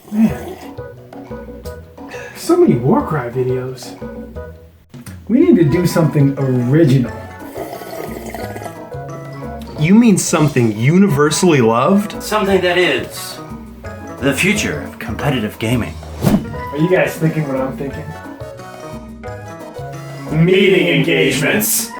Man, so many Warcry videos. We need to do something original. You mean something universally loved? Something that is the future of competitive gaming. Are you guys thinking what I'm thinking? Meeting engagements.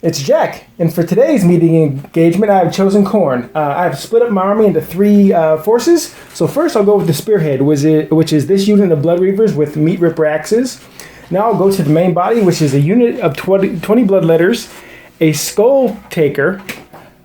It's Jack, and for today's meeting engagement, I have chosen Khorne. I have split up my army into three forces. So first, I'll go with the Spearhead, which is this unit of Blood Reavers with Meat Ripper axes. Now I'll go to the main body, which is a unit of 20 Bloodletters, a Skull Taker,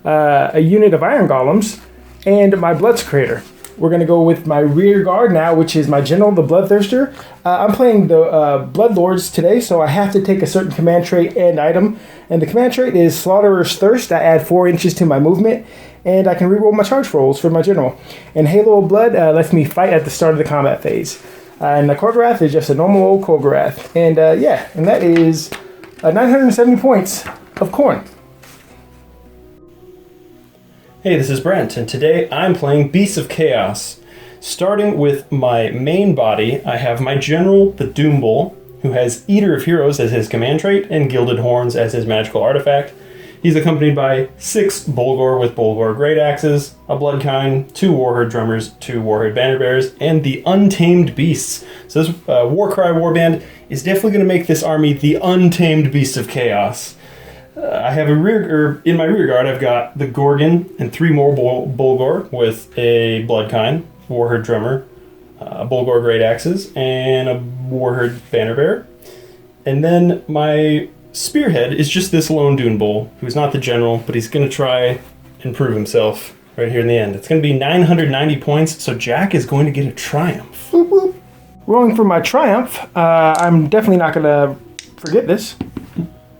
a unit of Iron Golems, and my Bloodscrater. We're going to go with my rear guard now, which is my general, the Bloodthirster. I'm playing the Bloodlords today, so I have to take a certain command trait and item. And the command trait is Slaughterer's Thirst. I add 4 inches to my movement, and I can reroll my charge rolls for my general. And Halo of Blood lets me fight at the start of the combat phase. And the Korgorath is just a normal old Korgorath. And and that is 970 points of Khorne. Hey, this is Brent, and today I'm playing Beasts of Chaos. Starting with my main body, I have my general, the Doom Bull, who has Eater of Heroes as his command trait and Gilded Horns as his magical artifact. He's accompanied by 6 Bulgor with Bulgor Great Axes, a Bloodkind, 2 Warherd Drummers, 2 Warherd Bannerbearers, and the Untamed Beasts. So this Warcry Warband is definitely going to make this army the Untamed Beasts of Chaos. I have in my rear guard, I've got the Gorgon and 3 more Bulgor with a Bloodkind, Warherd Drummer, Bulgor Great Axes, and a Warherd Bannerbearer. And then my Spearhead is just this lone Dune Bull, who's not the general, but he's going to try and prove himself right here in the end. It's going to be 990 points, so Jack is going to get a triumph. Whoop, whoop. Rolling for my triumph, I'm definitely not going to forget this.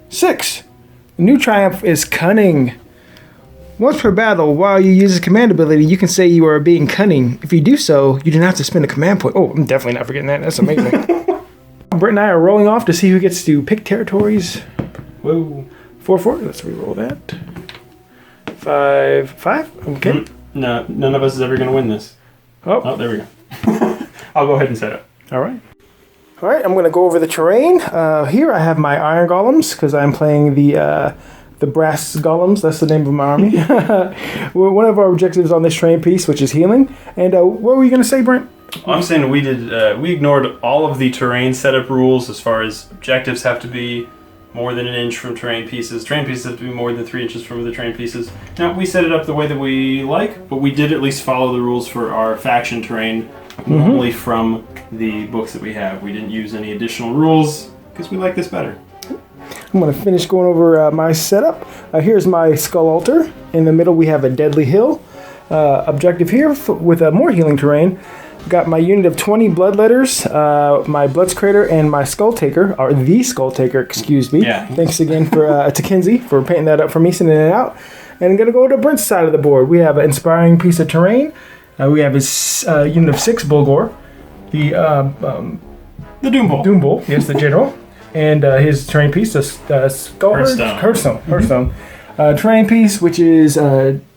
6. The new triumph is Cunning. Once per battle, while you use a command ability, you can say you are being cunning. If you do so, you do not have to spend a command point. Oh, I'm definitely not forgetting that. That's amazing. Brent and I are rolling off to see who gets to pick territories. Whoa. 4-4. Let's re-roll that. 5-5. Okay. No, none of us is ever going to win this. Oh, there we go. I'll go ahead and set up. All right. All right, I'm going to go over the terrain. Here I have my Iron Golems, because I'm playing the Brass Golems. That's the name of my army. One of our objectives on this terrain piece, which is healing. And what were you going to say, Brent? I'm saying we ignored all of the terrain setup rules as far as objectives have to be more than an inch from terrain pieces. Terrain pieces have to be more than 3 inches from the terrain pieces. Now, we set it up the way that we like, but we did at least follow the rules for our faction terrain normally from the books that we have. We didn't use any additional rules because we like this better. I'm going to finish going over my setup. Here's my Skull Altar. In the middle, we have a Deadly Hill. Objective here with more healing terrain. Got my unit of 20 Bloodletters, my Bloodscrater, and my Skull Taker, or the Skull Taker, excuse me. Yeah. Thanks again to Kinsey for painting that up for me, sending it out. And I'm going to go to Brent's side of the board. We have an inspiring piece of terrain. We have his unit of 6 Bulgor, the Doom Bull. Doom Bull, yes, the general, and his terrain piece, the Hearthstone. Terrain piece, which is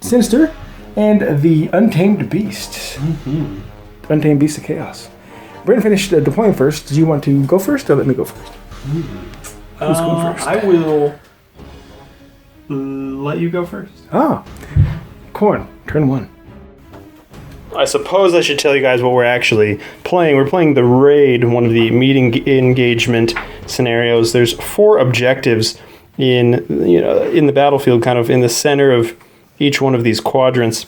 Sinister, and the Untamed Beast. Mm-hmm. Untamed Beast of Chaos. Brent finished deploying first. Do you want to go first, or let me go first? Who's going first? I will let you go first. Khorne, turn 1. I suppose I should tell you guys what we're actually playing. We're playing the Raid, one of the meeting engagement scenarios. There's 4 objectives in the battlefield, kind of in the center of each one of these quadrants.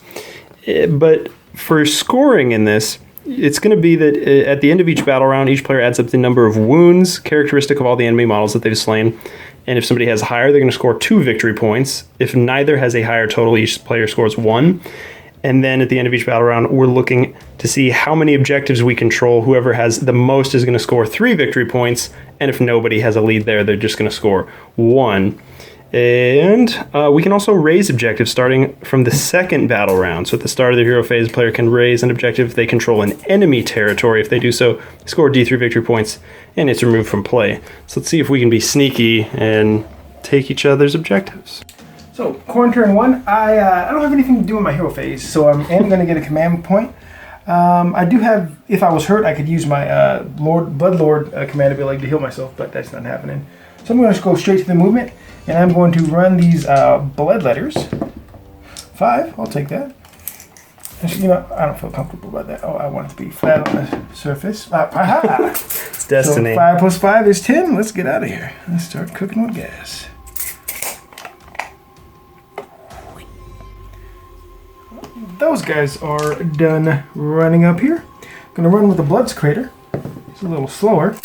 But for scoring in this, it's going to be that at the end of each battle round, each player adds up the number of wounds characteristic of all the enemy models that they've slain. And if somebody has higher, they're going to score 2 victory points. If neither has a higher total, each player scores 1. And then at the end of each battle round, we're looking to see how many objectives we control. Whoever has the most is going to score 3 victory points. And if nobody has a lead there, they're just going to score 1. And we can also raise objectives starting from the second battle round. So at the start of the hero phase, the player can raise an objective if they control an enemy territory. If they do so, score D3 victory points, and it's removed from play. So let's see if we can be sneaky and take each other's objectives. So, Khorne turn 1. I don't have anything to do in my hero phase, so I am going to get a command point. I do have, if I was hurt, I could use my Blood Lord command ability to heal myself, but that's not happening. So I'm going to go straight to the movement, and I'm going to run these blood letters. 5, I'll take that. Actually, you know, I don't feel comfortable about that. Oh, I want it to be flat on the surface. It's destiny. So 5 plus 5 is 10. Let's get out of here. Let's start cooking with gas. Those guys are done running up here. I'm going to run with the Blood's Crater. He's a little slower.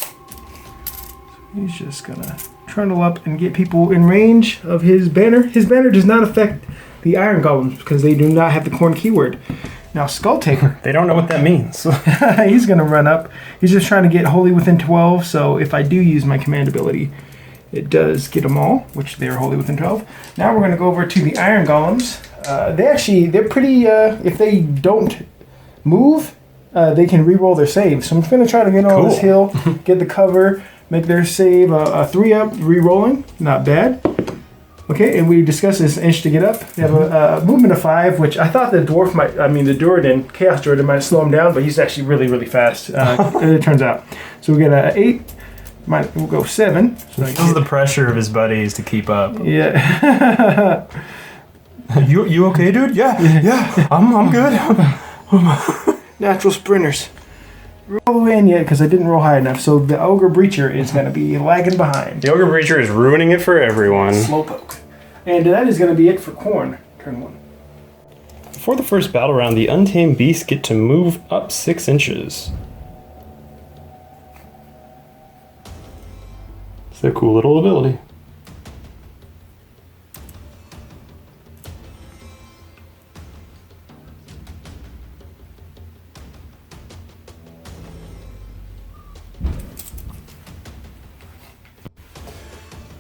He's just going to trundle up and get people in range of his banner. His banner does not affect the Iron Goblins because they do not have the Khorne keyword. Now, Skull Taker. They don't know what that means. He's going to run up. He's just trying to get wholly within 12, so if I do use my command ability, it does get them all, which they're wholly within 12. Now we're going to go over to the Iron Golems. They're pretty, if they don't move, they can re-roll their saves. So I'm just going to try to get on this hill, get the cover, make their save a 3-up, re-rolling. Not bad. Okay, and we discussed this inch to get up. They have a movement of 5, which I thought the Duradin, Chaos Duradin might slow him down, but he's actually really, really fast, it turns out. So we get an 8. We'll go 7. So This is the pressure of his buddies to keep up. Yeah. You okay, dude? Yeah, I'm good. Natural sprinters. Roll the way in yet because I didn't roll high enough, so the Ogre Breacher is going to be lagging behind. The Ogre Breacher is ruining it for everyone. Slowpoke. And that is going to be it for Khorne, turn 1. Before the first battle round, the Untamed Beasts get to move up 6 inches. It's a cool little ability.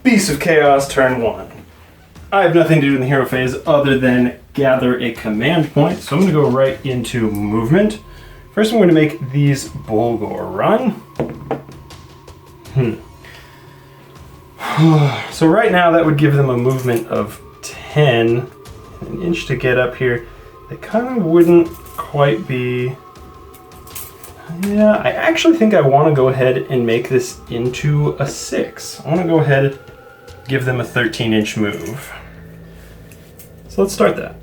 Beast of Chaos, turn 1. I have nothing to do in the hero phase other than gather a command point, so I'm going to go right into movement. First, I'm going to make these Bulgor run. So right now, that would give them a movement of 10, an inch to get up here. They kind of wouldn't quite be... Yeah, I actually think I want to go ahead and make this into a 6. I want to go ahead give them a 13-inch move. So let's start that.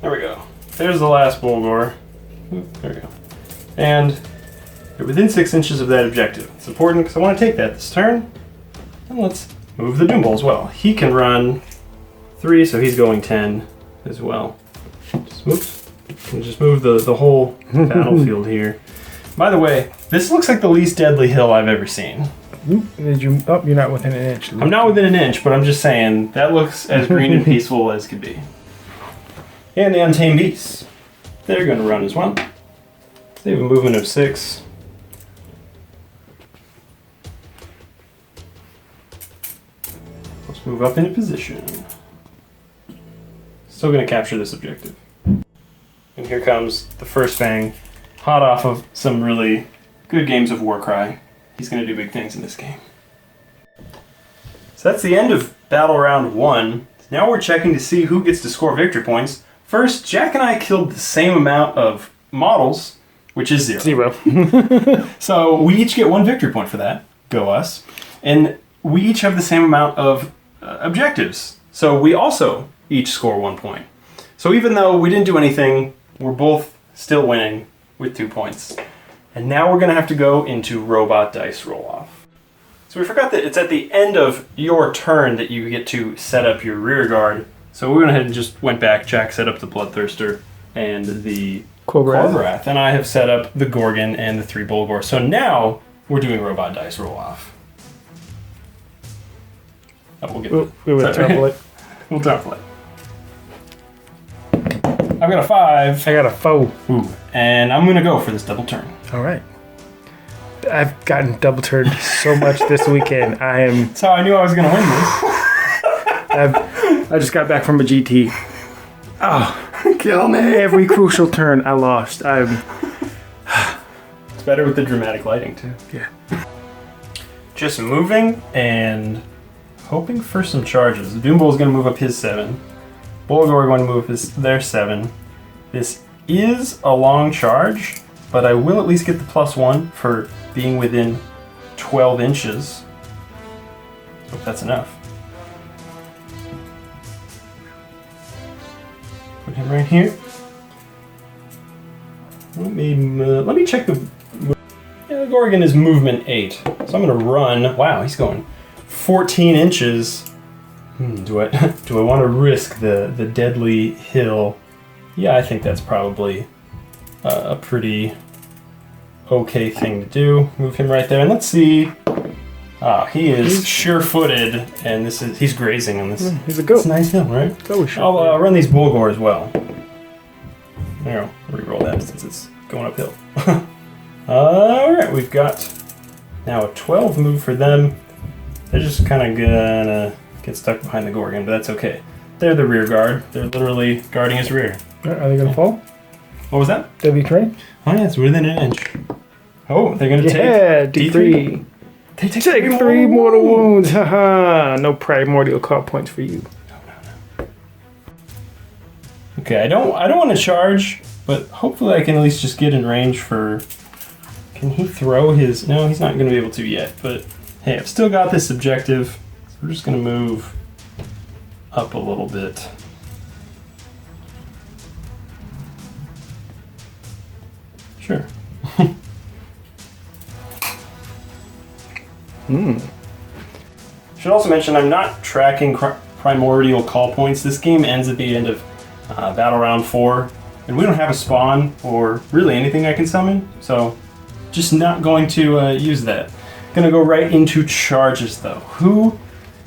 There we go. There's the last Bulgor. There we go. And they're within 6 inches of that objective. It's important because I want to take that this turn. And let's move the Doombull as well. He can run 3, so he's going 10 as well. Just move the whole battlefield here. By the way, this looks like the least deadly hill I've ever seen. You're not within an inch. I'm not within an inch, but I'm just saying that looks as green and peaceful as could be. And the Untamed Beasts. They're going to run as well. They have a movement of 6. Let's move up into position. Still going to capture this objective. And here comes the first Fang, hot off of some really good games of Warcry. He's going to do big things in this game. So that's the end of Battle Round 1. Now we're checking to see who gets to score victory points. First, Jack and I killed the same amount of models, which is 0. So we each get 1 victory point for that. Go us. And we each have the same amount of objectives. So we also each score 1 point. So even though we didn't do anything, we're both still winning with 2 points. And now we're going to have to go into robot dice roll-off. So we forgot that it's at the end of your turn that you get to set up your rear guard. So we went ahead and just went back. Jack set up the Bloodthirster and the Quobrath. And I have set up the Gorgon and the 3 Bulgor. So now we're doing robot dice roll-off. Oh, we'll trample it. We'll trample it. I I've got a 5. I got a foe. Ooh. And I'm going to go for this double turn. All right. I've gotten double turned so much this weekend. That's how I knew I was going to win this. I just got back from a GT. Oh, Kill me. every crucial turn I lost. It's better with the dramatic lighting, too. Yeah. Just moving and hoping for some charges. Doombull is going to move up his 7. Bulgor going to move their 7. This is a long charge, but I will at least get the +1 for being within 12 inches. Hope that's enough. Put him right here. Let me check the... Yeah, the Gorgon is movement 8. So I'm going to run... Wow, he's going 14 inches. Do I want to risk the deadly hill? Yeah, I think that's probably a pretty okay thing to do. Move him right there, and let's see. He is sure-footed, and he's grazing on this. He's a goat. It's a nice hill, right? I'll run these Bulgor as well. There, I'll re-roll that since it's going uphill. Alright, we've got now a 12 move for them. They're just kind of gonna get stuck behind the Gorgon, but that's okay. They're the rear guard. They're literally guarding his rear. Are they going to fall? What was that? Deadly terrain? Oh yeah, it's within an inch. Oh, they're gonna Yeah, take D3. They take 3 mortal wounds. Haha. No primordial call points for you. No. Okay, I don't want to charge, but hopefully I can at least just get in range for... Can he throw his... No, he's not going to be able to yet, but hey, I've still got this objective. So we're just going to move up a little bit. Sure. Should also mention I'm not tracking primordial call points. This game ends at the end of battle round 4, and we don't have a spawn or really anything I can summon, so just not going to use that. Gonna go right into charges though. Who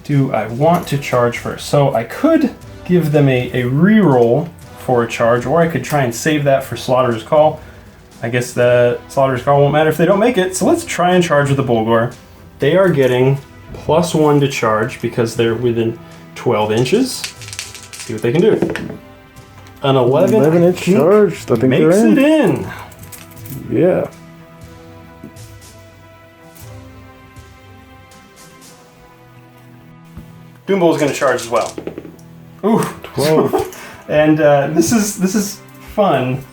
do I want to charge first? So I could give them a reroll for a charge, or I could try and save that for Slaughterer's Call. I guess the Slaughterer's Call won't matter if they don't make it, so let's try and charge with the Bulgor. They are getting +1 to charge because they're within 12 inches. See what they can do. An 11 inch charge. I think makes they're it in. Yeah. Doombull is going to charge as well. Ooh, 12. And this is fun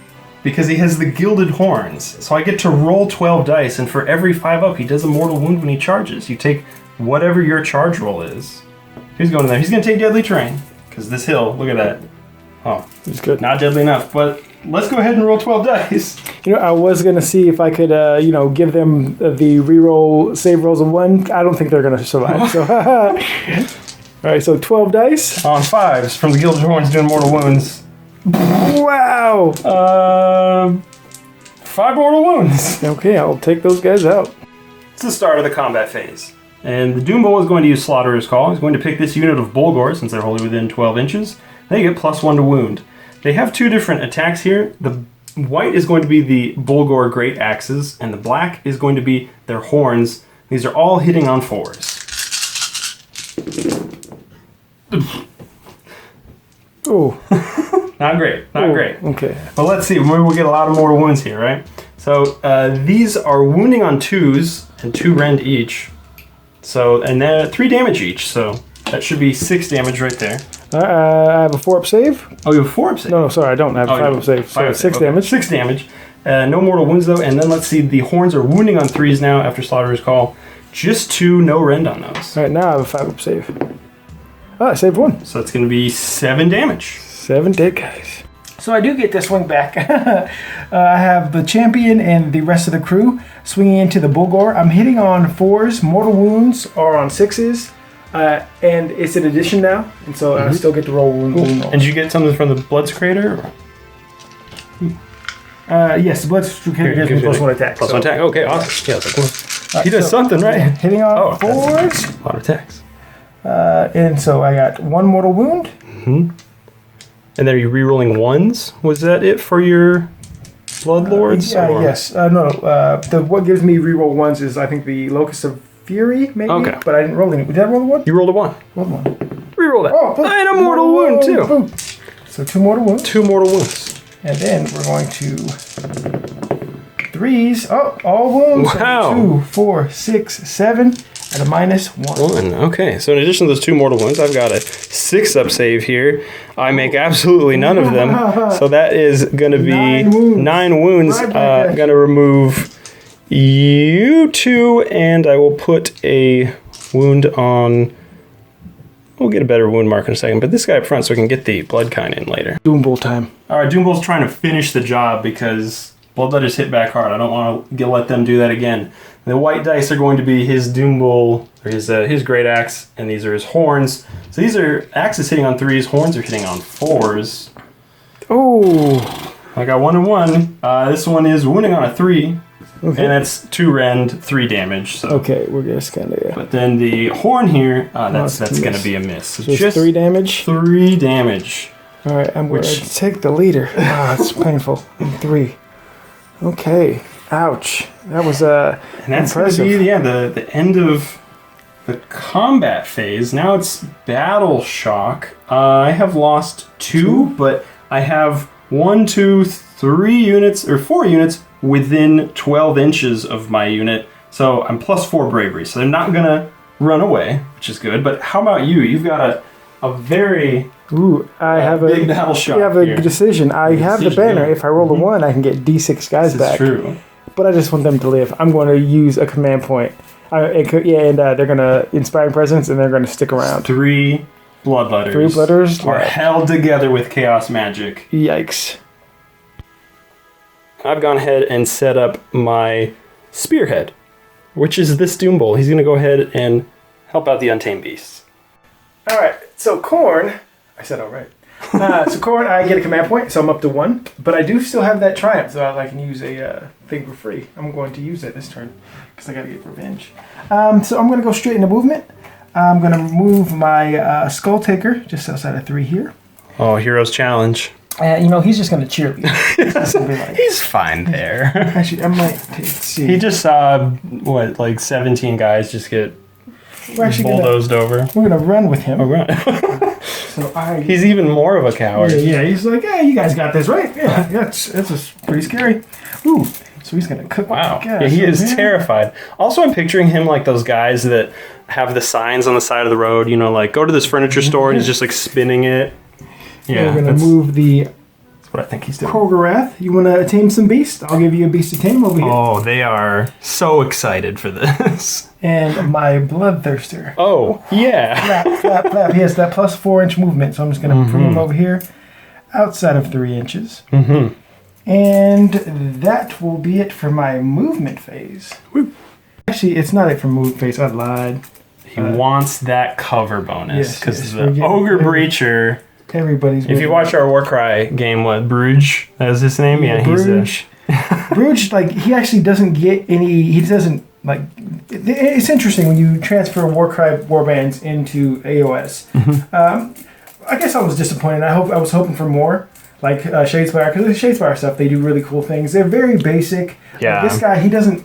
because he has the gilded horns. So I get to roll 12 dice, and for every 5 up, he does a mortal wound when he charges. You take whatever your charge roll is. He's going in there. He's going to take deadly terrain because this hill, look at that. Oh, it's good. Not deadly enough, but let's go ahead and roll 12 dice. You know, I was going to see if I could, give them the reroll save rolls of 1. I don't think they're going to survive. So, all right, so 12 dice. On 5s from the gilded horns doing mortal wounds. Wow. 5 mortal wounds. Okay, I'll take those guys out. It's the start of the combat phase. And the Doombull is going to use Slaughterer's Call. He's going to pick this unit of Bulgor, since they're wholly within 12 inches. They get +1 to wound. They have 2 different attacks here. The white is going to be the Bulgor Great Axes, and the black is going to be their horns. These are all hitting on 4s. Oh. Not great, not great. Okay. But let's see, maybe we'll get a lot of mortal wounds here, right? So these are wounding on 2s, and 2 rend each. So, and then 3 damage each, so that should be 6 damage right there. I have a 4-up save. Oh, you have a 4-up save? No, sorry, I don't. I have a 5-up save. So 6 damage. 6 damage. No mortal wounds though, and then let's see, the horns are wounding on 3s now after Slaughterer's Call. Just 2, no rend on those. All right, now I have a 5-up save. I saved 1. So it's going to be 7 damage. 7 dead guys. So I do get to swing back. I have the champion and the rest of the crew swinging into the Bulgor. I'm hitting on 4s. Mortal wounds are on 6s. And it's an addition now. And so I still get to roll wound rolls. And did you get something from the Blood's Crater? Yes, the Blood's Crater gives me +1 attack. +1 attack. Okay, awesome. Yeah, cool. He does something, right? Hitting on 4s. A lot of attacks. And so I got 1 mortal wound. And then are you rerolling ones? Was that it for your Bloodlords? Yes. No. What gives me reroll ones is I think the Locust of Fury, maybe. Okay. But I didn't roll any. Did I roll a one? You rolled a 1. Rolled one. Reroll that. Oh, boom. And a mortal wound too. Boom. So 2 mortal wounds. 2 mortal wounds. And then we're going to 3s. Oh, all wounds. Wow. 2, 4, 6, 7, at a -1. 1. Okay, so in addition to those 2 mortal wounds, I've got a 6-up save here. I make absolutely none of them, so that is going to be 9 wounds. Right back at Going to remove you 2, and I will put a wound on. We'll get a better wound mark in a second, but this guy up front so we can get the blood kind in later. Doombull time. All right, Doombull's trying to finish the job because Bloodletters hit back hard. I don't want to let them do that again. The white dice are going to be his Doombull, or his great axe, and these are his horns. So these are axes hitting on 3s, horns are hitting on 4s. Oh. I got 1 and 1. This one is wounding on a 3, Okay. and that's 2 rend, 3 damage. So. Okay, we're just kind of. But then the horn here, that's it's a going to miss. be a miss. So So it's just 3 damage. 3 damage. All right, I'm going to take the leader. It's painful. 3. Okay. Ouch. That was And that's going to impressive. be the end of the combat phase. Now it's battle shock. I have lost 2, but I have 1, 2, 3 units or 4 units within 12 inches of my unit. So I'm +4 bravery. So they're not going to run away, which is good. But how about you? You've got a very Ooh, I have a big battle shock. We have a here. decision. I have the Decision, banner. yeah. If I roll a 1, I can get D6 guys This back. is true. But I just want them to live. I'm going to use a command point. And they're going to Inspiring Presence, and they're going to stick around. 3 bloodletters. 3 bloodletters are left. held together with chaos magic. Yikes. I've gone ahead and set up my spearhead, which is this Doombull. He's going to go ahead and help out the Untamed Beasts. All right, so Khorne, I said all right. So Khorne, I get a command point, so I'm up to 1. But I do still have that triumph, so I can use a thing for free. I'm going to use that this turn, because I got to get revenge. So I'm going to go straight into movement. I'm going to move my Skull Taker just outside of 3 here. Oh, Hero's Challenge. He's just going to cheerlead. He's just gonna be like, He's fine there. actually, I might see. He just saw, 17 guys just get We're actually bulldozed over. We're going to run with him. Oh, right. So He's even more of a coward. Yeah, he's like, you guys got this, right? Yeah, that's pretty scary. Ooh, so he's gonna cook. Wow. Gosh, Yeah, he is man. terrified. Also, I'm picturing him like those guys that have the signs on the side of the road, like go to this furniture store and he's just like spinning it. Yeah, We're gonna move the that's what I think he's doing. Krogorath. You wanna tame some beasts? I'll give you a beast to tame over here. Oh, they are so excited for this. And my Bloodthirster. Oh, yeah. Flap, flap, flap. He has that plus 4-inch movement, so I'm just gonna put him over here, outside of 3 inches. Mm-hmm. And that will be it for my movement phase. Woo. Actually, it's not it for movement phase. I lied. He wants that cover bonus because yes, the Ogre Breacher. Everybody's. If you watch our Warcry game, what, Bruges? That's his name? Yeah, Bruges. Bruges, he actually doesn't get any. He doesn't It's interesting when you transfer Warcry warbands into AOS. I guess I was disappointed. I was hoping for more, like Shadespire, because the Shadespire stuff they do really cool things. They're very basic. Yeah. Like, this guy,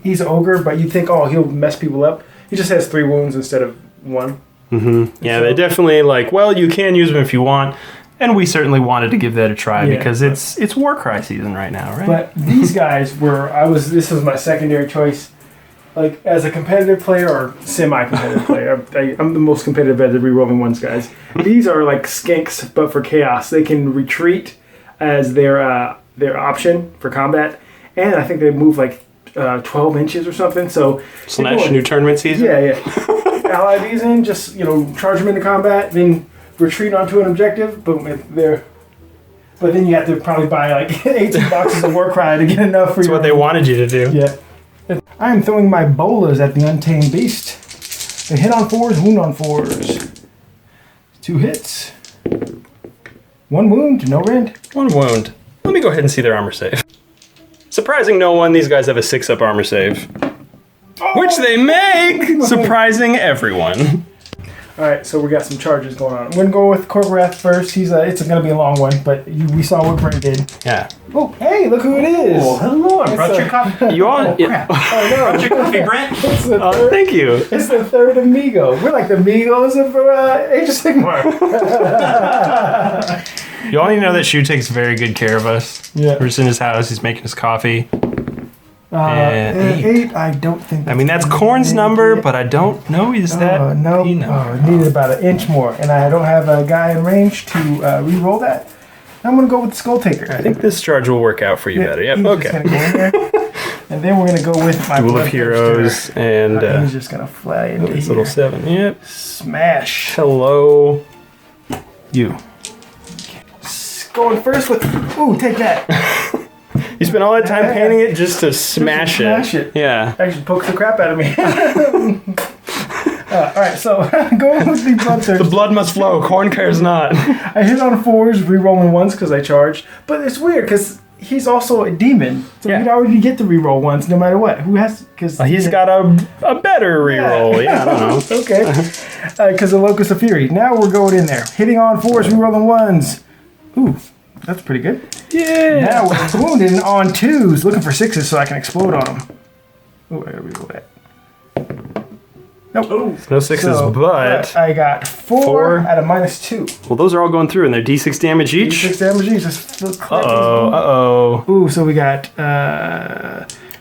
he's an ogre, but you'd think, he'll mess people up. He just has 3 wounds instead of 1. Mm-hmm. Yeah, they definitely you can use them if you want, and we certainly wanted to give that a try because it's Warcry season right now, right? But these guys this was my secondary choice. Like, as a competitive player or semi-competitive player, I'm the most competitive at the rerolling ones, guys. These are like skinks, but for chaos. They can retreat as their option for combat, and I think they move 12 inches or something. So new tournament season. Yeah. Ally these in, just charge them into combat, then retreat onto an objective. Boom, But then you have to probably buy 18 boxes of Warcry to get enough for That's what they wanted you to do. Yeah. I am throwing my bolas at the Untamed Beast. They hit on 4s, wound on 4s. 2 hits. 1 wound, no rend. 1 wound. Let me go ahead and see their armor save. Surprising no one, these guys have a 6-up armor save. Which they make! Surprising everyone. All right, so we got some charges going on. I'm gonna go with Corbrath first. It's gonna be a long one, but we saw what Brent did. Yeah. Oh, hey, look who it is! Oh, hello! I brought your coffee. You on? Oh, crap. Oh no! Brought your coffee, Brent. It's the third, Thank you. it's the third amigo. We're like the amigos of Age of Sigmar. You all need to know that Shu takes very good care of us. Yeah. We're just in his house. He's making us coffee. Eight. I don't think. I mean, that's Khorne's number, but I don't know. Is that? No. you know? Oh, it needed about an inch more, and I don't have a guy in range to re-roll that. I'm gonna go with the Skull Taker. I think this charge will work out for you better. Yep. He's Okay. just gonna go in there. And then we're gonna go with my Duel of Bloodthirster. Heroes and He's just gonna fly into this here. little 7. Yep. Smash. Hello. You. Going first with. Ooh, take that. You spent all that time painting it just to smash it. smash it. Yeah. Actually, pokes the crap out of me. All right, so going with the Bloodthirster. The blood must flow. Khorne cares not. I hit on 4s, re-rolling 1s because I charged. But it's weird because he's also a demon, so Yeah. he'd already get to re-roll 1s no matter what. Who has? Because He's got a better reroll. Yeah, I don't know. Okay, because of Locus of Fury. Now we're going in there, hitting on 4s, re-rolling 1s. Ooh, that's pretty good. Yeah. Now we're wounding on 2s, looking for 6s so I can explode on them. Ooh, I gotta re-roll that. Nope. No 6s, So, but I got 4 at a -2. well, those are all going through, and they're D6 damage each. 6 damage each. Just Uh-oh. Ooh, so we got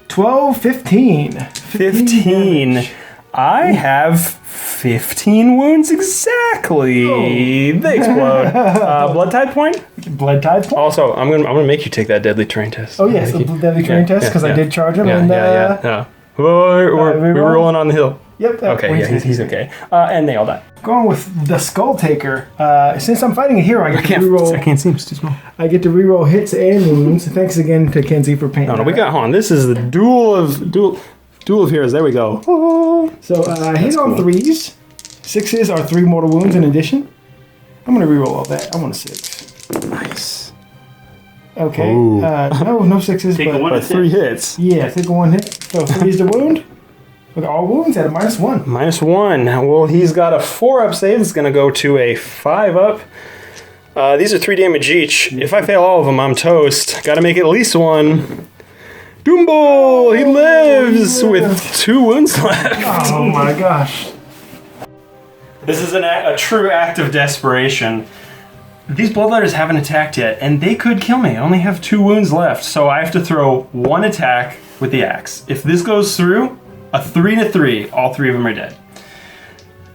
12, 15. 15. damage. I have 15 wounds exactly. They explode. Blood type point. Blood type point. Also, I'm gonna make you take that deadly terrain test. Oh, yes, the deadly terrain test, because I did charge him. Yeah, and, yeah. We're rolling on the hill. Yep. Okay, yeah, he's okay. And they all die. Going with the Skull Taker. Since I'm fighting a hero, I get to reroll. I can't see him. It's too small. I get to reroll hits and wounds. Thanks again to Kenzie for painting. No, we got on. This is the duel of heroes. There we go. So I hit on 3s. 6s are 3 mortal wounds in addition. I'm gonna reroll all that. I want a 6. Nice. Okay. Ooh. No 6s, Take but one. But 3 hits. yeah, take a 1 hit. So 3 is the wound. Look, all wounds at a -1. -1. Well, he's got a 4-up save. It's going to go to a 5-up. These are 3 damage each. If I fail all of them, I'm toast. Got to make at least 1. Doombo! He lives with 2 wounds left. Oh my gosh. This is a true act of desperation. These bloodletters haven't attacked yet, and they could kill me. I only have 2 wounds left, so I have to throw 1 attack with the axe. If this goes through, a 3 to 3, all 3 of them are dead.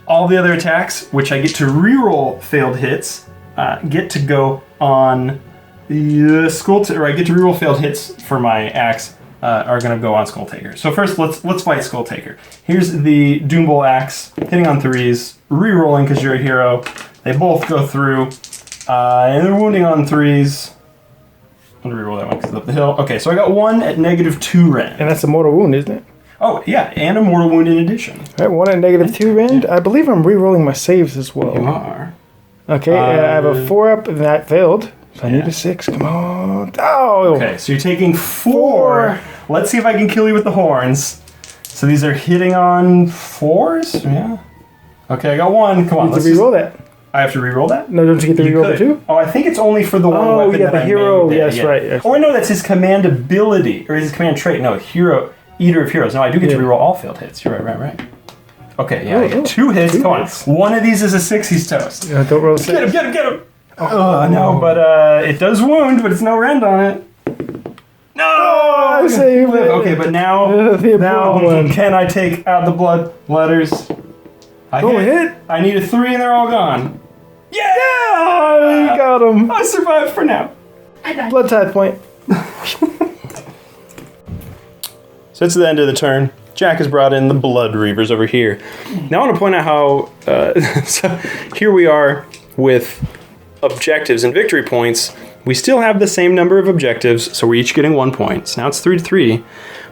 All the other attacks, which I get to reroll failed hits, get to go on the I get to reroll failed hits for my axe, are going to go on Skull Taker. So first, let's fight Skull Taker. Here's the Doombolt axe, hitting on 3s, rerolling because you're a hero. They both go through, and they're wounding on 3s. I'm going to reroll that one because it's up the hill. Okay, so I got 1 at -2 rend. And that's a mortal wound, isn't it? Oh, yeah, and a mortal wound in addition. All right, 1 at -2 rend. I believe I'm re-rolling my saves as well. You are. Okay, and I have a 4-up, and that failed. So I need a 6. Come on. Oh! Okay, so you're taking 4. Let's see if I can kill you with the horns. So these are hitting on 4s? Yeah. Okay, I got 1. Come on, You let's have to re-roll that. I have to re-roll that? No, don't you get to re-roll the could. 2? Oh, I think it's only for the one Oh, weapon yeah, that the I hero. made there, Yes, right, yes. Oh, I know that's his command ability, or his command trait. No, hero, Eater of Heroes. No, I do get to re-roll all failed hits. You're right. Okay, yeah, I get 2 hits. Come on. 1 of these is a 6, he's toast. Don't roll a 6. Get him! Oh, no, but it does wound, but it's no rend on it. No! I saved it. Okay, but now The important one. can I take out the blood letters? I hit. I need a 3 and they're all gone. Yeah! Oh, you got him. I survived for now. Blood type point. So it's the end of the turn. Jack has brought in the Blood Reavers over here. Now I want to point out how so here we are with objectives and victory points. We still have the same number of objectives, so we're each getting 1 point. So now it's 3 to 3.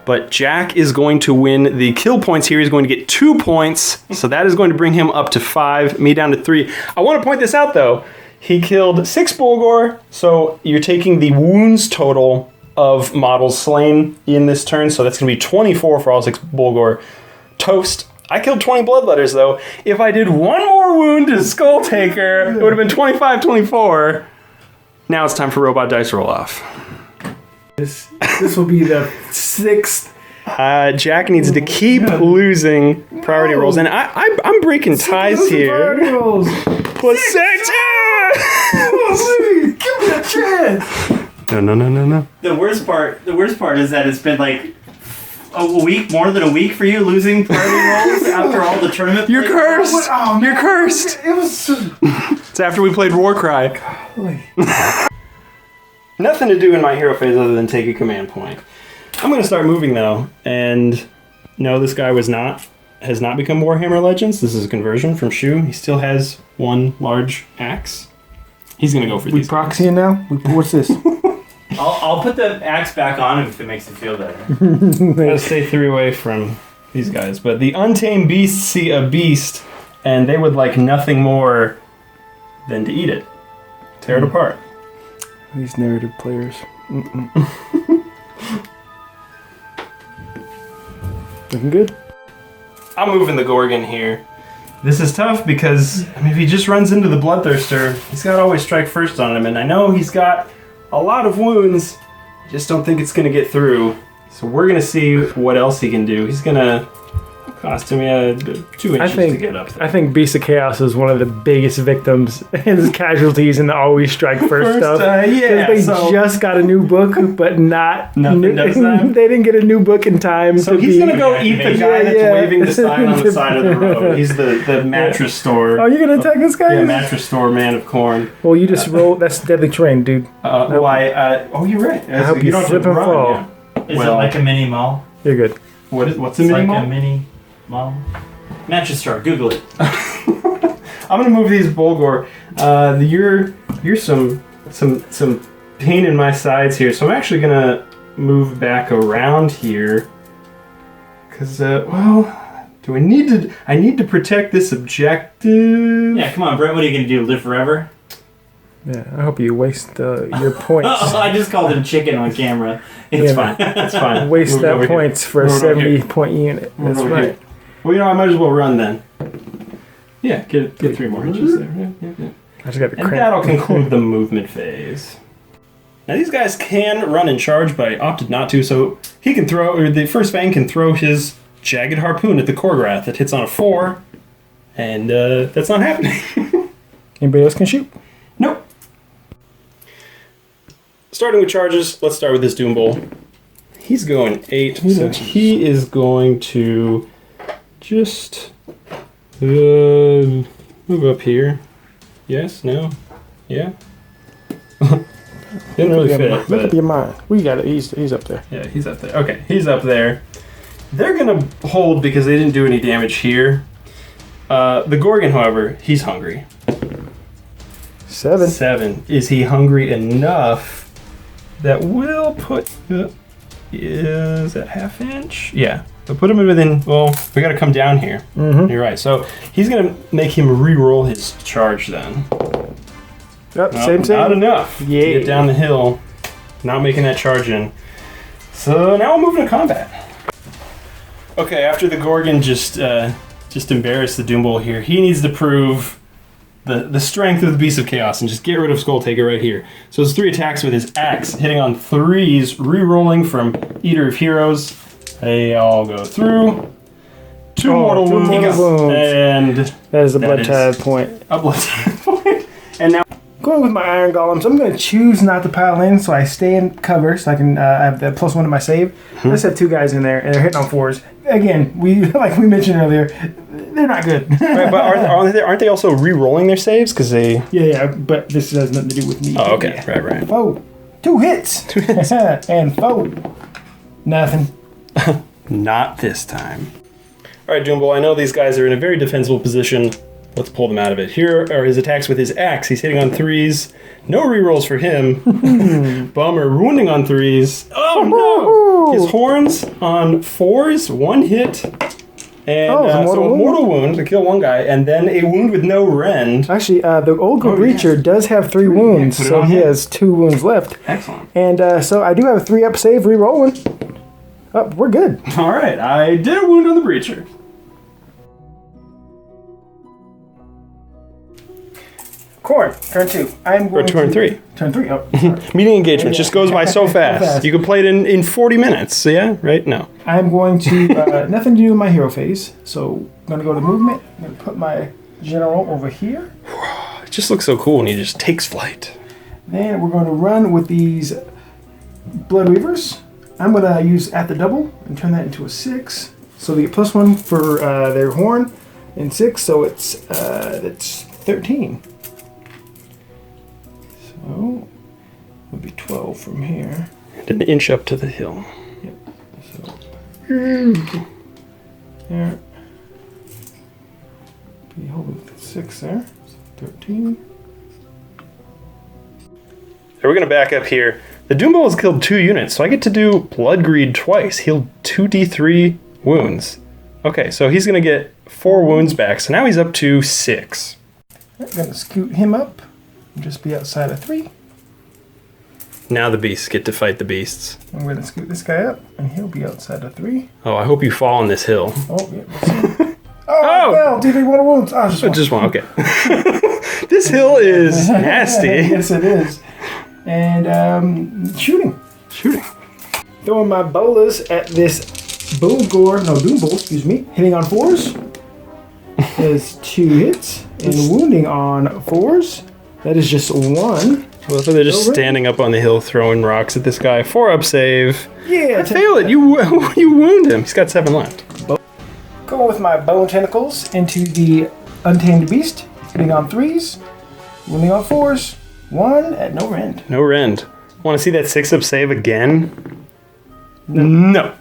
But Jack is going to win the kill points here. He's going to get 2 points, so that is going to bring him up to 5, me down to 3. I want to point this out, though. He killed 6 Bulgor, so you're taking the wounds total of models slain in this turn, so that's going to be 24 for all 6 Bulgor. Toast. I killed 20 bloodletters, though. If I did one more wound to Skull Taker, it would have been 25-24. Now it's time for Robot Dice Roll Off. This will be the 6th. Jack needs to keep losing priority rolls, and I'm breaking ties here. Priority rolls. Plus 6! Give me that chance. No. The worst part is that it's been like a week, more than a week for you losing priority rolls after all the tournament. You're cursed! Oh, You're cursed! It was... It's after we played Warcry. Nothing to do in my hero phase other than take a command point. I'm going to start moving, though, and no, this guy has not become Warhammer Legends. This is a conversion from Shu. He still has one large axe. He's going to go for these. We proxying now? What's this? I'll put the axe back on if it makes you feel better. I'm going to stay 3 away from these guys. But the Untamed Beasts see a beast, and they would like nothing more than to eat it. Tear it apart. These narrative players. Looking good. I'm moving the Gorgon here. This is tough because, I mean, if he just runs into the Bloodthirster, he's got to always strike first on him. And I know he's got a lot of wounds. I just don't think it's going to get through. So we're going to see what else he can do. He's going to cost him 2 inches to get up there. I think Beast of Chaos is one of the biggest victims and casualties in the always strike first stuff. Yeah, they just got a new book, but Nothing does that. They didn't get a new book in time. So he's going to go eat the guy that's waving the sign on the side of the road. He's the mattress store. Oh, you're going to attack this guy? Yeah, mattress store man of Khorne. Well, you just roll. That's deadly terrain, dude. Oh, you're right. I hope you don't slip have to and run, fall. yeah. Is it like a mini mall? You're good. What's a It's mini like mall? a mini mall. Mattress store. Google it. I'm gonna move these Bulgor. You're some pain in my sides here, so I'm actually gonna move back around here. Cause do I need to? I need to protect this objective. Yeah, come on, Brett. What are you gonna do? Live forever? Yeah, I hope you waste your points. Oh, I just called him chicken on camera. It's fine. That's fine. Waste Move that over points here. for a Move over here. 70-point unit. Move That's over right. here. Well, I might as well run then. Yeah, get 3 more inches there. Yeah. I just got to And cramp. that'll conclude the movement phase. Now these guys can run and charge, but I opted not to, so he can throw, or the first Fang can throw his Jagged Harpoon at the Korgorath that hits on a 4, and that's not happening. Anybody else can shoot? Nope. Starting with charges, let's start with this Doom Bull. He's going 8, so he is going to just move up here. Yes, no, yeah. Didn't really fit. Look But up your mind. We got it. He's up there. yeah, he's up there. Okay, he's up there. They're gonna hold because they didn't do any damage here. The Gorgon, however, he's hungry. 7. 7. Is he hungry enough that will put... is that half inch? Yeah. But put him within... Well, we got to come down here. Mm-hmm. You're right. So he's going to make him re-roll his charge then. Yep, Nope, same. Not enough to Yeah. get down the hill. Not making that charge in. So now we're moving to combat. Okay, after the Gorgon just embarrassed the Doom Bull here, he needs to prove the strength of the Beast of Chaos and just get rid of Skull Taker right here. So it's 3 attacks with his axe, hitting on 3s, re-rolling from Eater of Heroes. They all go through. 2 mortal wounds, and That is a That blood is- tide point. a blood point. And now Going with my iron golems, I'm going to choose not to pile in, so I stay in cover, so I can I have the +1 to my save. Let's have 2 guys in there, and they're hitting on 4s. Again, like we mentioned earlier, they're not good. right, but aren't they also re-rolling their saves? Because they... Yeah, but this has nothing to do with me. Oh, okay. Yeah. Right. Foe. 2 hits. 2 hits. And foe. Nothing. Not this time. All right, Doombull, I know these guys are in a very defensible position. Let's pull them out of it. Here are his attacks with his axe. He's hitting on 3s. No rerolls for him. Bummer. Wounding on 3s. Oh, no! His horns on 4s. 1 hit. And a mortal wound to kill 1 guy. And then a wound with no rend. Actually, the old Breacher does have 3 wounds, put it so on he him. has 2 wounds left. Excellent. And so I do have a 3-up save re-rolling. Oh, we're good. All right. I did a wound on the Breacher. Khorne, turn 2. I'm going turn to... 3. Turn 3, oh. Sorry. Meeting engagement just goes by so fast. You could play it in 40 minutes. So yeah, right? No. I'm going to... nothing to do with my hero phase. So I'm going to go to movement. I'm going to put my general over here. It just looks so cool when he just takes flight. Then we're going to run with these Blood Reavers. I'm going to use at the double and turn that into a 6. So they get +1 for their horn and 6, so that's 13. So it would be 12 from here. And an inch up to the hill. Yep. So there. Be holding 6 there. So 13. So we're gonna back up here. The Doombowl has killed 2 units, so I get to do Blood Greed twice. Healed 2d3 wounds. Okay, so he's gonna get 4 wounds back, so now he's up to 6. I'm gonna scoot him up and just be outside of 3. Now the beasts get to fight the beasts. I'm gonna scoot this guy up and he'll be outside of 3. Oh, I hope you fall on this hill. Oh, yeah, we'll see. I fell. Did he want a wound? Oh, Just one, okay. This hill is nasty. Yes, it is. And shooting. Throwing my bolas at this Doombowl, excuse me. Hitting on 4s. There's 2 hits. And wounding on 4s. That is just 1. Well, so they're just standing up on the hill throwing rocks at this guy. 4-up save. Yeah. I fail it. You wound him. He's got 7 left. Going with my bone tentacles into the untamed beast. Hitting on 3s. Wounding on 4s. 1 at no rend. No rend. Want to see that 6-up save again? No.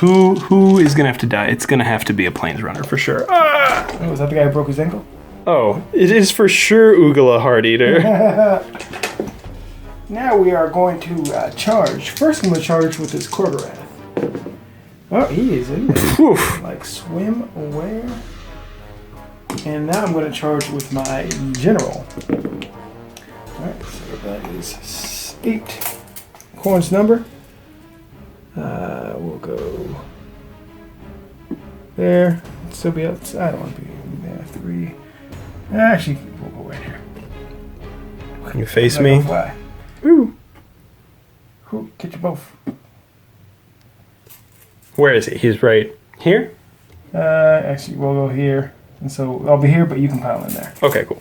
Who is gonna have to die? It's gonna have to be a plains runner for sure. Oh, is that the guy who broke his ankle? Oh, it is for sure Ugala Heart Eater. Now we are going to charge. First, I'm going to charge with this Quarterwrath. Oh, he is in there. Like swim away. And now I'm going to charge with my general. Alright, so that is 8. Khorne's number. We'll go there. Still be outside. I don't want to be there. 3. Actually, we'll go right here. You face me. Fly. Ooh. Get you both. Where is he? He's right here? Actually, we'll go here. And so I'll be here, but you can pile in there. Okay, cool.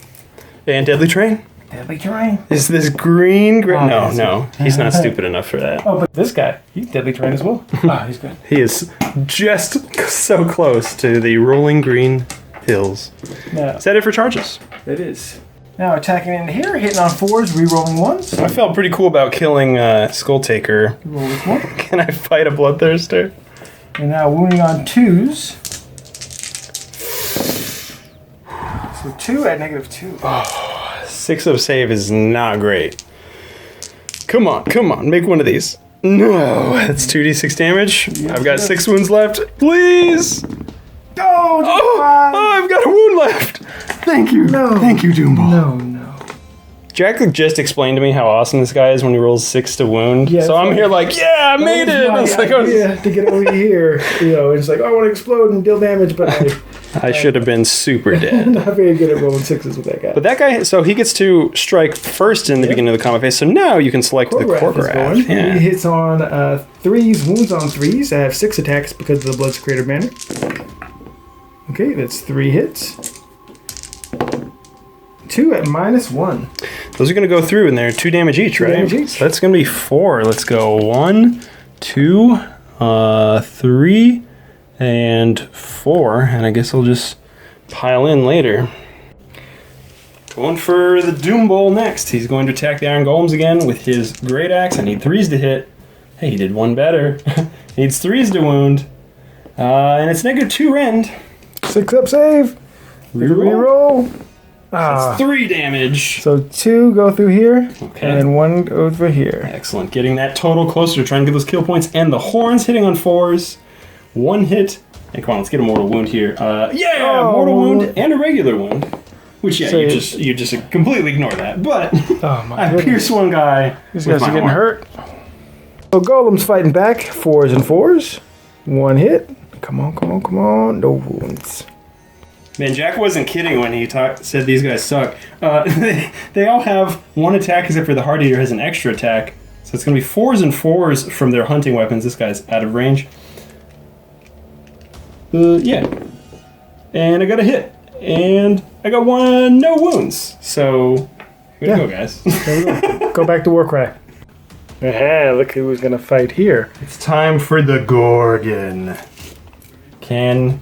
And Deadly Train? Deadly Terrain. Is this green? Oh, No. He's not stupid enough for that. Oh, but this guy, he's Deadly Terrain as well. He's good. He is just so close to the rolling green hills. Yeah. Is that it for charges? It is. Now attacking in here, hitting on 4s, re-rolling 1s. I felt pretty cool about killing Skull Taker. Roll with 1. Can I fight a Bloodthirster? And now wounding on 2s. So 2 at -2. 6-up save is not great. Come on, make one of these. No, that's 2d6 damage. Yes, I've got yes. 6 wounds left. Please! Oh, I've got a wound left. Thank you. No. Thank you, Doombowl. No. Jack just explained to me how awesome this guy is when he rolls 6 to wound. Yeah, so I'm here like, yeah, I made it. I was like, to get over here, it's like, I want to explode and deal damage, but I should have been super I'm dead. not very good at rolling 6s with that guy. But that guy, so he gets to strike first in the beginning of the combat phase. So now you can select the Quarterwrath. Yeah. He hits on 3s, wounds on 3s. I have 6 attacks because of the Blood's Creator banner. Okay, that's 3 hits. 2 at -1. Those are going to go through, and they're 2 damage each, right? 2 damage each. So that's going to be 4. Let's go 1, 2, 3, and 4. And I guess I'll just pile in later. Going for the Doombowl next. He's going to attack the Iron Golems again with his Great Axe. I need 3s to hit. Hey, he did 1 better. Needs 3s to wound. And it's -2 rend. 6-up save. Reroll. That's 3 damage. So 2 go through here, Okay. and 1 goes over here. Excellent. Getting that total closer to trying to get those kill points. And the horns hitting on 4s. 1 hit. And come on, let's get a mortal wound here. Mortal wound and a regular wound. Which, yeah, So you just completely ignore that. But I goodness. pierced one guy. These with guys my are getting horn. hurt. So Golem's fighting back. 4s and 4s. 1 hit. Come on. No wounds. Man, Jack wasn't kidding when he said these guys suck. They all have one attack except for the Heart Eater has an extra attack. So it's going to be 4s and 4s from their hunting weapons. This guy's out of range. Yeah. And I got a hit. And I got no wounds. So, way to go, guys. There we go. Go back to Warcry. Look who's going to fight here. It's time for the Gorgon. Can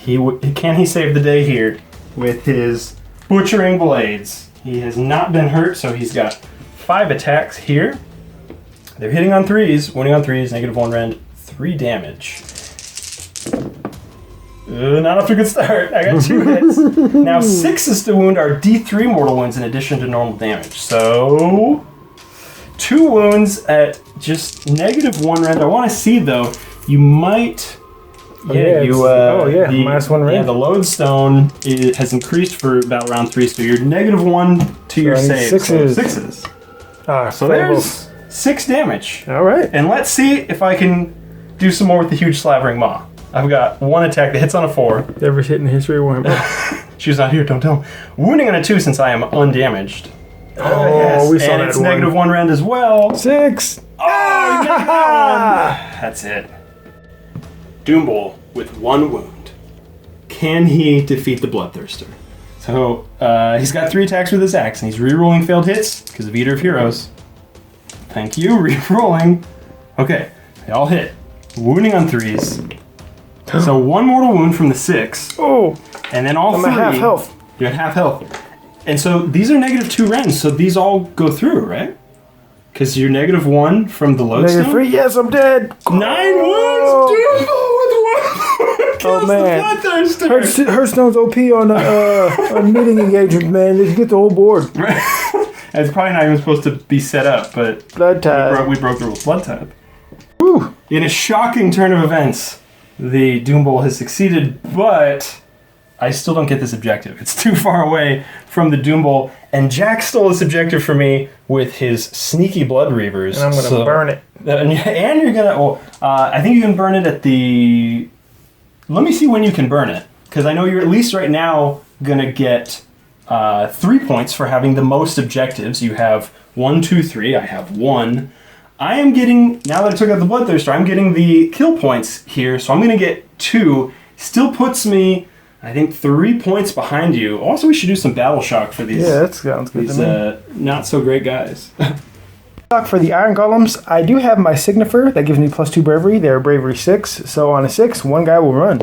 he save the day here with his butchering blades? He has not been hurt, so he's got 5 attacks here. They're hitting on 3s, winning on 3s, -1 rend, 3 damage. Not off to a good start. I got 2 hits. Now 6s to wound are D3 mortal wounds in addition to normal damage. So 2 wounds at just -1 rend. I want to see though. You might. -1 rend. Yeah, the lodestone has increased for about round 3, so you're -1 to your save. 6s. So 6s. So fables. there's 6 damage. All right. And let's see if I can do some more with the huge slavering maw. I've got 1 attack that hits on a 4. Never hit in the history of Warhammer. She's not here, don't tell him. Wounding on a 2 since I am undamaged. Oh, we saw and that it's one. -1 rend as well. 6. Oh, you got that one. That's it. Doombull with 1 wound. Can he defeat the Bloodthirster? So, he's got 3 attacks with his axe, and he's rerolling failed hits because of Eater of Heroes. Thank you, rerolling. Okay, they all hit. Wounding on 3s. So 1 mortal wound from the 6. Oh. And then all I'm 3. at half health. You're at half health. And so these are -2 rends, so these all go through, right? Because you're -1 from the lodestone. -3. Yes, I'm dead. 9 wounds. Doombull with 1. Kills man. the Bloodthirster. Hearthstone's OP on meeting engagement, man. Just get the whole board. It's probably not even supposed to be set up, but Blood tide. we broke the rules. Blood tide. Woo. In a shocking turn of events, the Doombull has succeeded, but I still don't get this objective. It's too far away from the Doombull, and Jack stole this objective from me with his sneaky Blood Reavers. And I'm going to burn it. And you're going to... I think you can burn it at the... Let me see when you can burn it, because I know you're at least right now going to get 3 points for having the most objectives. You have 1, 2, 3. I have 1. I am getting, now that I took out the Bloodthirster, I'm getting the kill points here, so I'm going to get 2. Still puts me, I think, 3 points behind you. Also, we should do some battle shock for these. Yeah, that sounds good to me. Not so great guys. For the Iron Golems, I do have my Signifer that gives me +2 bravery. They're bravery 6, so on a 6, 1 guy will run.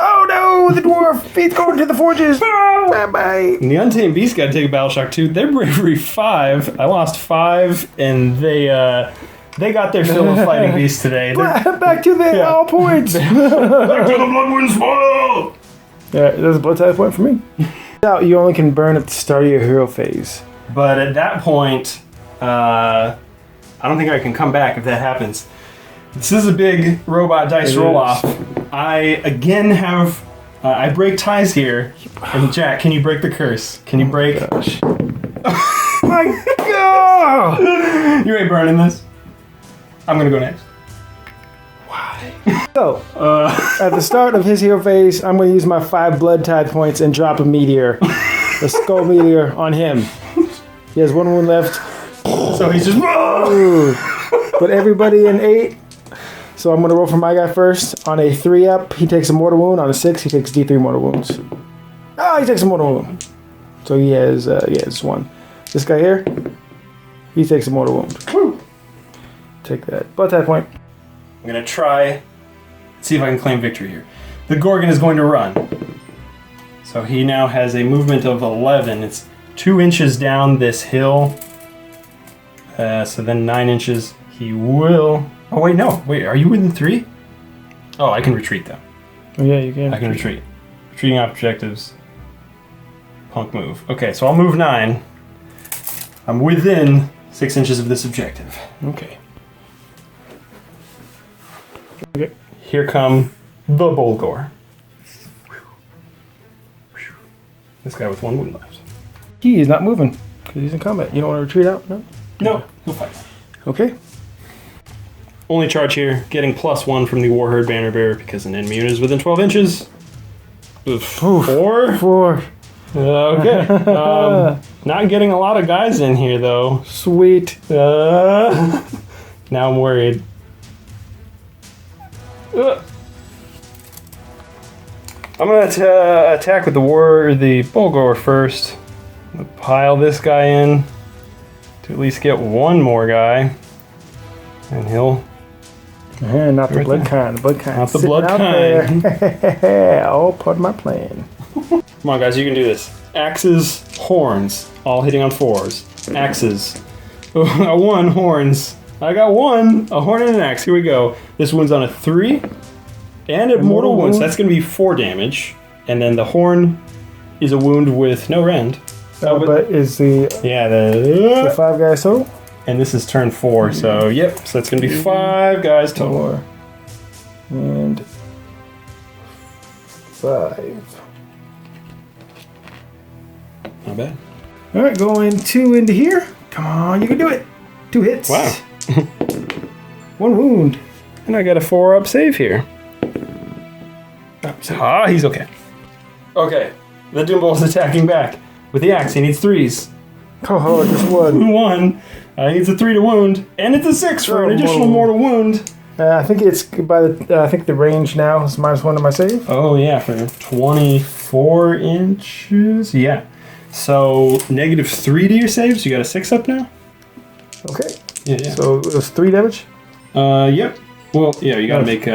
Oh no, the dwarf! He's going to the forges! Bye-bye! And the Untamed Beast got to take a battle shock too. They're bravery 5. I lost 5, and they got their fill of fighting beasts today. Back to the all points! Back to the Bloodwind Spoil! Yeah, there's a blood type point for me. Now, you only can burn at the start of your hero phase. But at that point, I don't think I can come back if that happens. This is a big robot dice roll-off. I, again, have... I break ties here. And Jack, can you break the curse? Can you break... Gosh. My God! You ain't burning this. I'm gonna go next. Why? So, at the start of his hero phase, I'm going to use my 5 blood tide points and drop a meteor. The skull meteor on him. He has 1 wound left. So he's just... Ooh. But everybody in 8... So I'm going to roll for my guy first. On a 3 up, he takes a mortal wound. On a 6, he takes D3 mortal wounds. He takes a mortal wound. So he has 1. This guy here, he takes a mortal wound. Woo. Take that. Blood tide point. I'm going to try, see if I can claim victory here. The Gorgon is going to run. So he now has a movement of 11. It's 2 inches down this hill. So then 9 inches. He will... Oh, wait, no. Wait, are you within 3? Oh, I can retreat, though. Oh, yeah, you can. I can retreat. Retreating objectives. Punk move. Okay, so I'll move 9. I'm within 6 inches of this objective. Okay. Here come the Bulgor. This guy with 1 wound left. He is not moving because he's in combat. You don't want to retreat out? No? No, he'll fight. Okay. Only charge here, getting +1 from the Warherd banner bearer because an enemy unit is within 12 inches. 4? 4. Okay. Not getting a lot of guys in here, though. Sweet. Now I'm worried. I'm going to attack with the bullgrower first. Pile this guy in to at least get one more guy. And he'll... Not the blood kind. The blood kind. Not the blood kind. All part of my plan. Come on, guys, you can do this. Axes, horns, all hitting on 4s. Axes. A 1, horns. I got 1, a horn and an axe. Here we go. This one's on a 3 and a mortal wound. So that's going to be 4 damage. And then the horn is a wound with no rend. But is the the 5 guys total? And this is turn 4. So yep. So that's going to be 5 guys total. 4 and 5. Not bad. All right, going 2 into here. Come on, you can do it. 2 hits. Wow. 1 wound. And I got a 4-up save here. He's okay. Okay, the Doombolt's attacking back. With the axe, he needs 3s. Oh, just 1. 1. He needs a 3 to wound. And it's a 6 for an additional mortal wound. I think it's by the. I think the range now is -1 to my save. Oh, yeah, for 24 inches. Yeah. So, -3 to your saves. You got a 6 up now? Okay. Yeah. So it was 3 damage? Yep. Well, yeah, you gotta make,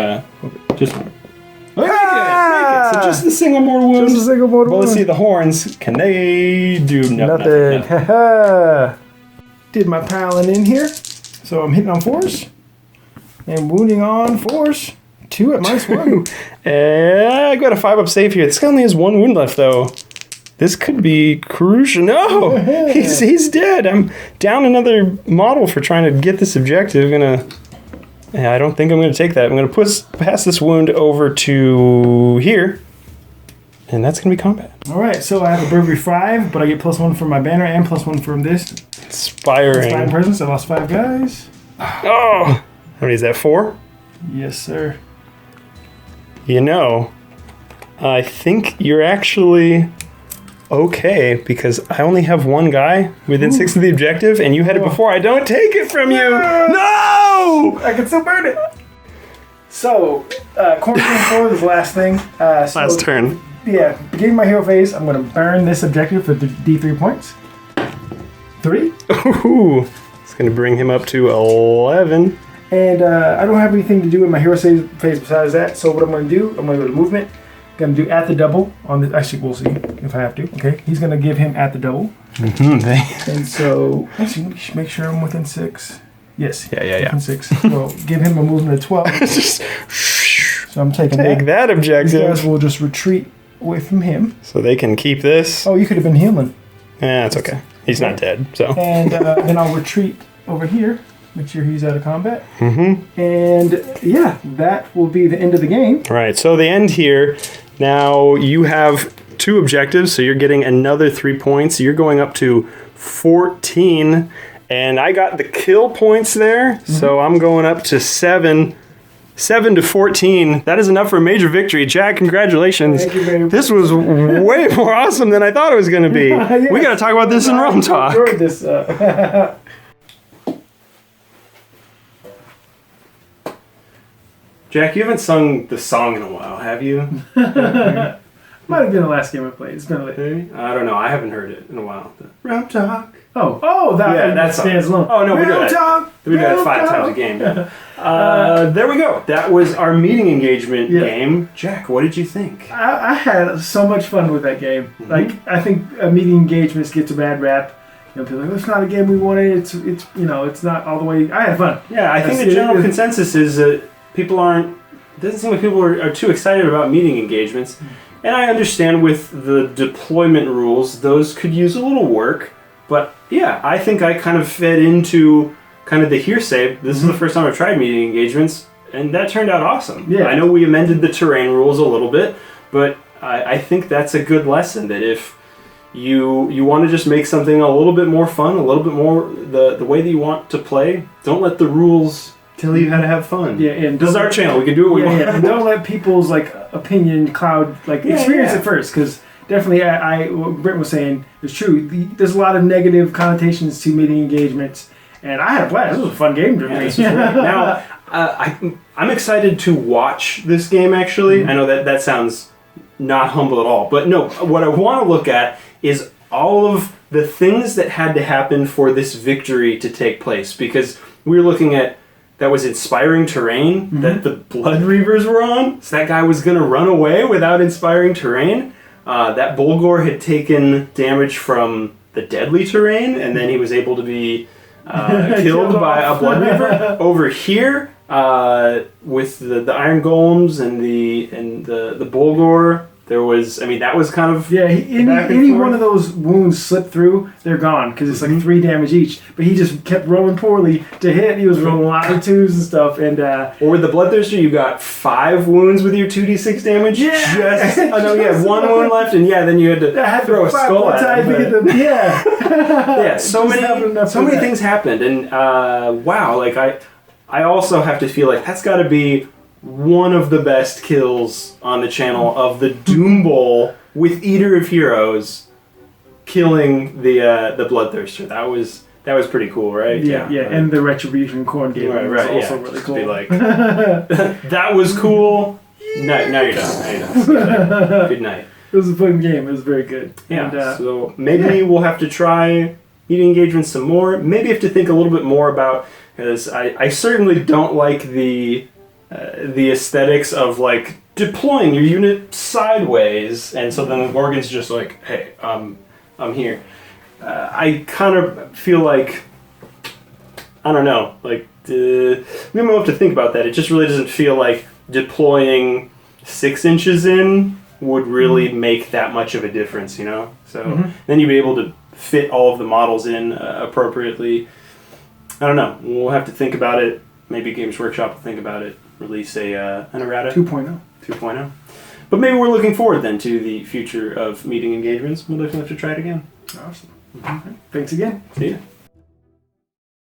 just... Oh, make it! So just the single mortal wound. Just a single mortal Well, wound. let's see, the horns, can they do Nothing. No. Haha. Did my piling in here. So I'm hitting on 4s. And wounding on 4s. 2 at -1. I got a 5-up save here. This guy only has 1 wound left, though. This could be crucial. No! he's dead. I'm down another model for trying to get this objective. I don't think I'm going to take that. I'm going to pass this wound over to here. And that's going to be combat. Alright, so I have a bravery 5, but I get +1 from my banner and +1 from this. Inspiring. Inspiring presence. I lost 5 guys. Oh! How many is that? 4? Yes, sir. You know, I think you're actually okay because I only have 1 guy within 6 of the objective, and you had it before. I don't take it from you. No! I can still burn it. So, Khorne turn 4 is the last thing. Last turn. Yeah, beginning my hero phase, I'm going to burn this objective for D3 points. 3. Ooh, it's going to bring him up to 11. And I don't have anything to do with my hero phase besides that. So what I'm going to do, I'm going to go to movement. Going to do at the double on the. Actually, we'll see if I have to. Okay, he's going to give him at the double. And so, actually, we should make sure I'm within 6. Yes. Yeah. Within 6. Well, give him a movement of 12. So I'm taking Take that These objective. guys will just retreat away from him. So they can keep this. Oh, you could have been healing. That's okay. He's not dead, so. And then I'll retreat over here. Make sure he's out of combat. Mm-hmm. And yeah, that will be the end of the game. All right, so the end here. Now you have 2 objectives, so you're getting another 3 points. You're going up to 14, and I got the kill points there, so I'm going up to 7. 7 to 14. That is enough for a major victory. Jack, congratulations. Thank you very much. This was way more awesome than I thought it was going to be. Yes. We got to talk about this in Realm Talk. Enjoyed this. Jack, you haven't sung the song in a while, have you? Might have been the last game I played. It's been a bit. I don't know. I haven't heard it in a while. Realm Talk. That stands alone. Oh, no, we do that. Talk. We do that 5 times a game. There we go. That was our meeting engagement game. Jack, what did you think? I had so much fun with that game. Mm-hmm. Like, I think meeting engagements gets a bad rap. You know, people are like, it's not a game we wanted. It's it's not all the way. I had fun. Yeah, I think the general consensus is that people aren't. It doesn't seem like people are too excited about meeting engagements. And I understand with the deployment rules, those could use a little work. But yeah, I think I kind of fed into kind of the hearsay. This is the first time I've tried meeting engagements, and that turned out awesome. Yeah. I know we amended the terrain rules a little bit, but I think that's a good lesson that if you want to just make something a little bit more fun, a little bit more the way that you want to play, don't let the rules tell you how to have fun. Yeah, and this is our channel. We can do what we want. And don't let people's like opinion cloud experience at first, because definitely, what Brent was saying is true. There's a lot of negative connotations to meeting engagements, and I had a blast. This was a fun game to me. This was great. Now, I'm excited to watch this game. Actually, I know that sounds not humble at all, but no. What I want to look at is all of the things that had to happen for this victory to take place, because we were looking at. That was inspiring terrain that the Blood Reavers were on. So that guy was going to run away without inspiring terrain. That Bulgor had taken damage from the deadly terrain, and then he was able to be killed by a Blood Reaver. Over here, with the Iron Golems and the Bulgor, there was, that was kind of any one of those wounds slip through, they're gone, because it's like 3 damage each. But he just kept rolling poorly to hit. He was rolling a lot of 2s and stuff. And or with the Bloodthirster, you got 5 wounds with your 2d6 damage. Yeah, I know you had 1 wound left, and then you had to throw a skull at him. So many things happened, and wow, I also have to feel like that's got to be one of the best kills on the channel of the Doom Bowl with Eater of Heroes killing the Bloodthirster. That was pretty cool, right? Yeah, and the Retribution Khorne game was also really cool. Be like, that was cool. Now you're done. Good night. It was a fun game. It was very good. Yeah. And, so maybe we'll have to try meeting engagements some more. Maybe have to think a little bit more about, because I certainly don't like the aesthetics of like deploying your unit sideways, and so then the Gorgon's just like, hey, I'm here. I kind of feel like, I don't know, like we might have to think about that. It just really doesn't feel like deploying 6 inches in would really make that much of a difference, So then you'd be able to fit all of the models in appropriately. I don't know. We'll have to think about it. Maybe Games Workshop will think about it. Release an errata 2.0. But maybe we're looking forward then to the future of meeting engagements. We'll definitely have to try it again. Awesome. Thanks again. See ya.